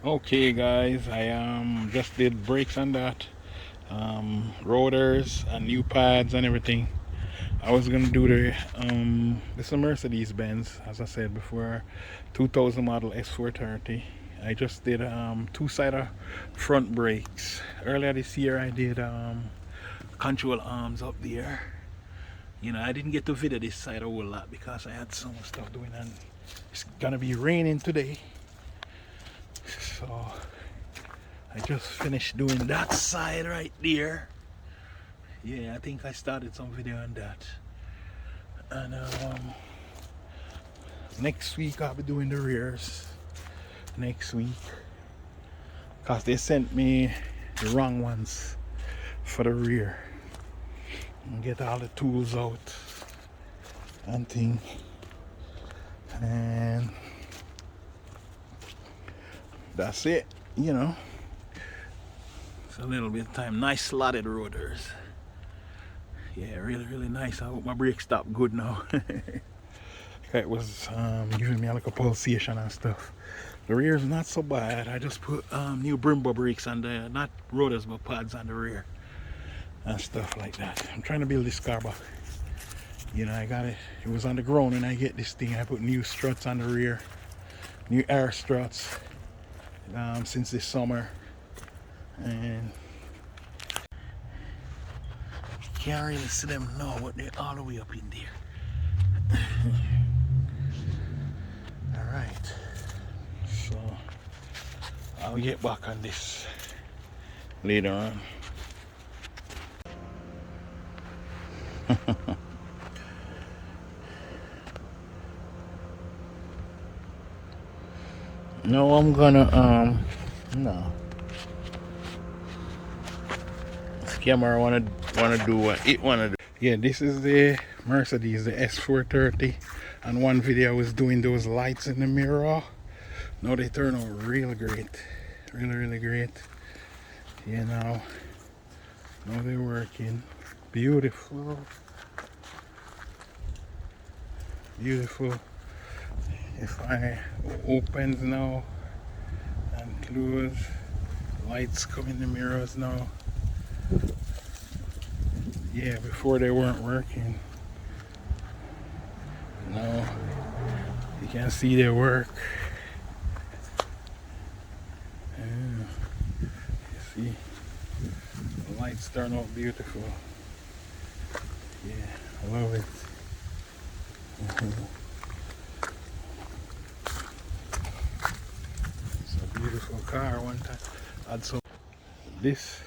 Okay guys, I just did brakes on that, rotors and new pads and everything. I was gonna do the this is a Mercedes Benz, as I said before, 2000 model S430. I just did two-sided front brakes. Earlier this year I did control arms up there. You know, I didn't get to video this side a whole lot because I had so much stuff doing, and it's gonna be raining today. So I just finished doing that side right there. Yeah, I think I started some video on that. And next week I'll be doing the rears. Next week, because they sent me the wrong ones for the rear. And get all the tools out and thing. And that's it, you know. It's a little bit of time. Nice slotted rotors. Yeah, really nice. I hope my brake stopped good now. It was giving me like a pulsation and stuff. The rear is not so bad. I just put new Brembo brakes on the, not rotors but pads on the rear and stuff like that. I'm trying to build this car back. You know, I got it. It was on the ground and I get this thing. I put new struts on the rear, new air struts since this summer, and can't really see them now, but they're all the way up in there. All right, so I'll get back on this later on. No, I'm gonna no. This camera wanna do what it wanna do. Yeah, this is the Mercedes, the S430. And one video I was doing those lights in the mirror. Now they turn out real great. Really great. Yeah, now they're working. Beautiful. If I open now and close, lights come in the mirrors now. Yeah, before they weren't working. Now you can see they work. Yeah. You see, the lights turn out beautiful. Yeah, I love it. It's a beautiful car. One time, this